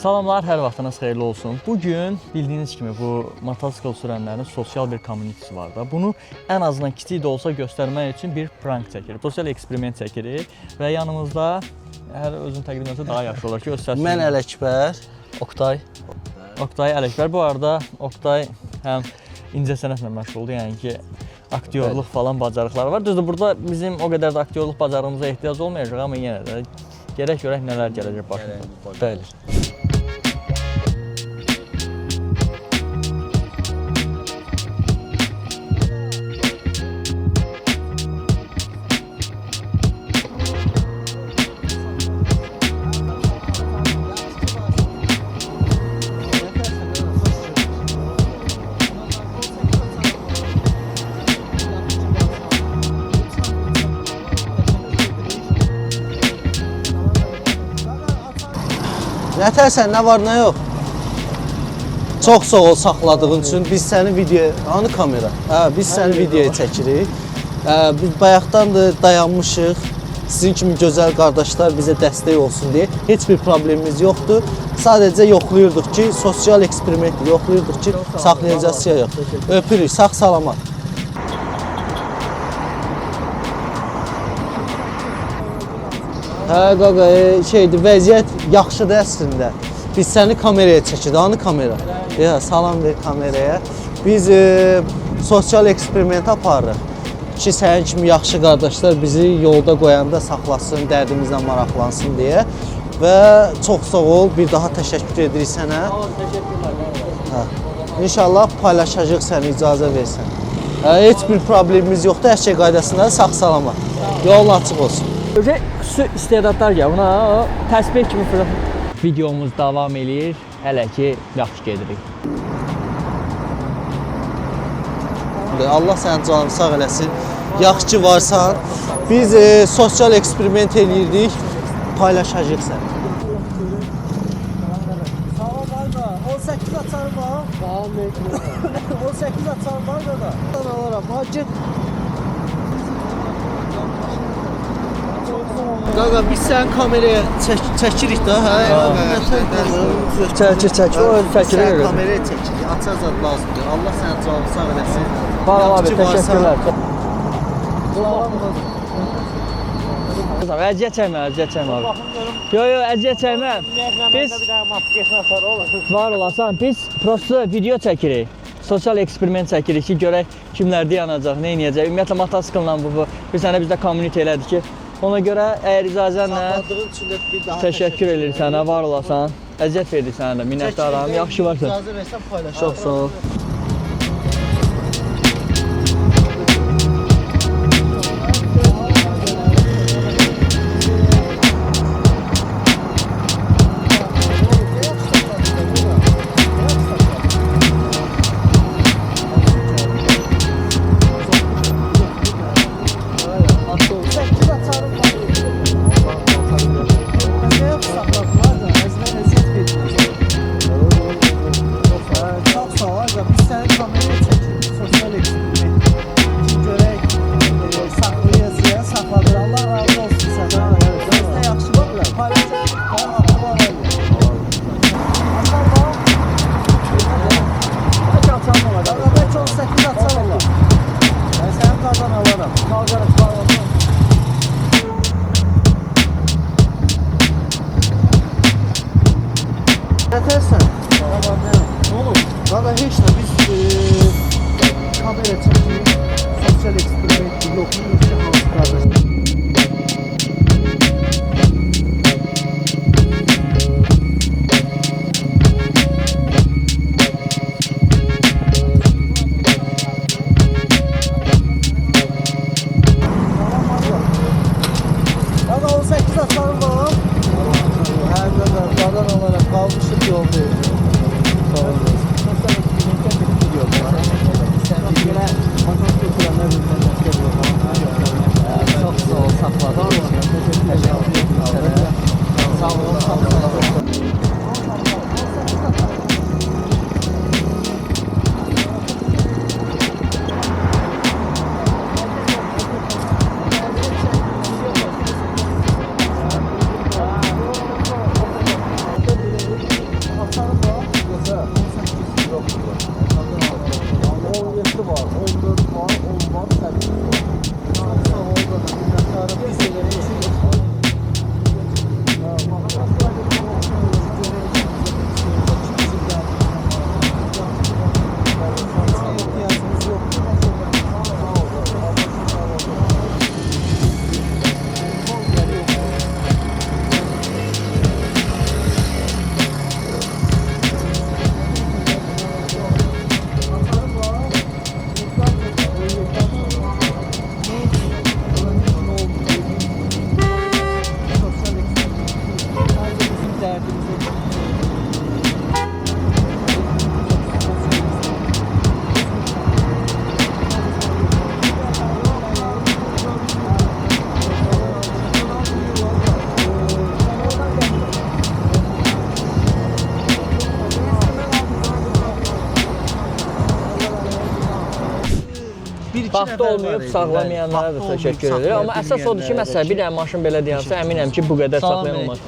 Salamlar, hər vaxtınız xeyirli olsun. Bugün bildiyiniz kimi bu motosikl sürənlərin sosial bir komünitesi var da. Bunu ən azından kiçik də olsa göstərmək üçün bir prank çəkirik. Sosial eksperiment çəkirik və yanımızda hər özünü təqdim etsə daha yaxşı olar ki, öz səsini. Mən Ələkbər, Oktay Ələkbər. Bu arada Oktay həm incəsənətlə məşğuldur, yəni ki, aktyorluq falan bacarıqları var. Düzdür, burada bizim o qədər də aktyorluq bacarığımıza ehtiyac olmayacaq, amma yenə də gərək görək nələr gələcək başımıza. Bəli. Nətərsən, nə var, nə yox? Çox sağ ol saxladığın üçün. Biz səni videoya... Hanı kamera? Biz səni videoya çəkirik. Biz bayaqdandır dayanmışıq. Sizin kimi gözəl qardaşlar bizə dəstək olsun deyə. Heç bir problemimiz yoxdur. Sadəcə yoxlayırdıq ki, sosial eksperiment yoxlayırdıq ki, saxlayacağız ya yox. Öpürük, sağ salamat. Qaqa, vəziyyət yaxşıdır əslində. Biz səni kameraya çəkirik, hanı kamera? Salam ver kameraya. Biz sosial eksperiment aparırıq ki, sənin kimi yaxşı qardaşlar bizi yolda qoyanda saxlasın, dərdimizlə maraqlansın deyə. Və çox sağ ol, bir daha təşəkkür edirik sənə. İnşallah paylaşacaq səni, icazə versən. Heç bir problemimiz yoxdur, hər şey qaydasında, sağ salamat. Yolun açıq olsun. Xüsusi istedadlar ya, buna təsbih kimi videomuz davam edir. Hələ ki, yaxşı gedirik. Allah sənin canını sağ eləsin. Yaxşı ki varsan. Biz sosial eksperiment eləyirdik, paylaşacaq səni. Salam ayda, 18 açarım var. 18 açarım var da. Ben alaram, hacı. Qaqa, biz sənin kameraya çəkirik də, hə? Çəkir. Sən kameraya çəkirik, açar zad lazımdır. Allah sənin canını sağ eləsin. Var abi, təşəkkürlər. Əziyyət çəkmə abi. Yox, əziyyət çəkmə. Biz var olasan, biz prosto video çəkirik. Sosial eksperiment çəkirik ki, görək kimlərdə yanacaq, nə edəcək. Ümumiyyətlə, motosiklla bu. Bir sənə bizdə kommunit elədik ki, ona görə əgər icazənlə təşəkkür edirik sənə, var olasan. Əziyyət verdik sənə də, minnətdaram, yaxşı varsan. İcazə versən paylaşalım. Çox sağ ol. Nətərsən? Nə olur? Qaqa, heç nə, biz kamera çəkirik, sosial eksperiment yoxlayırıq ki, hansı qardaşlar. Qaqa 18 açarım var. Hər qədər qadan olaraq qalmışıq yoldayız. Sağ olun. Çox sağ ol, saxladın. Təşəkkür ederim. Sağ olun, sağ olun. Vaxtı olmayıb, sağlamayanlara da təşəkkür edirəm. Amma əsas odur ki, məsələn, bir dənə maşın belə deyənsə, əminəm ki, bu qədər saxlayan olmaz.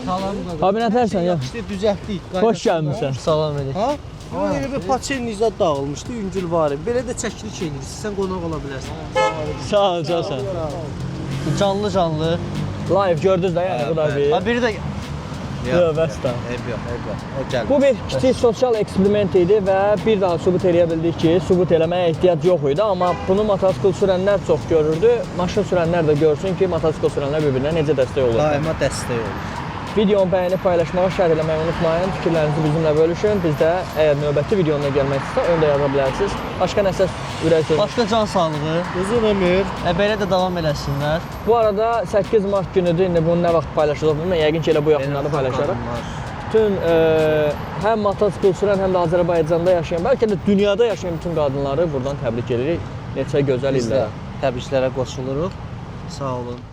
Abi, nə tərsən, ya? İşte düzəltdik. Xoş gəlmişsən. Salam əleykum. Ha? Bu elə bir paçenizə dağılmışdı, yüngül var. Belə də çəkiliş edirik. Sən qonaq ola bilərsən. Sağ ol, cansan. Canlı. Live gördünüz də, yəni bu da bir. Ha biri də Yox, bəs da. Eyb yox. O gəl. Bu bir kiçik sosial eksperiment idi və bir daha sübut eləyə bildik ki, sübut eləməyə ehtiyac yox idi, amma bunu motosikl sürənlər çox görürdü. Maşın sürənlər də görsün ki, motosikl sürənlər bir-birinə necə dəstək olur. Daima dəstək olur. Videonu bəyənib paylaşmağı, şərh eləməyi unutmayın. Fikirlərinizi bizimlə bölüşün. Biz də əgər növbəti videoya gəlmək istəsə, onu da yaza bilərsiniz. Başqa nəsə ürək sözü. Başqa can sağlığı. Uzun ömür. Belə də davam eləsinlər. Bu arada 8 mart günüdür. İndi bunu nə vaxt paylaşacağıq bilmirəm. Yəqin ki, elə bu yaxınlarda paylaşarıq. Bütün həm motosikl sürən, həm də Azərbaycanda yaşayan, bəlkə də dünyada yaşayan bütün qadınları buradan təbrik edirik. Neçə gözəl illər. Təbriklərə qoşuluruq. Sağ olun.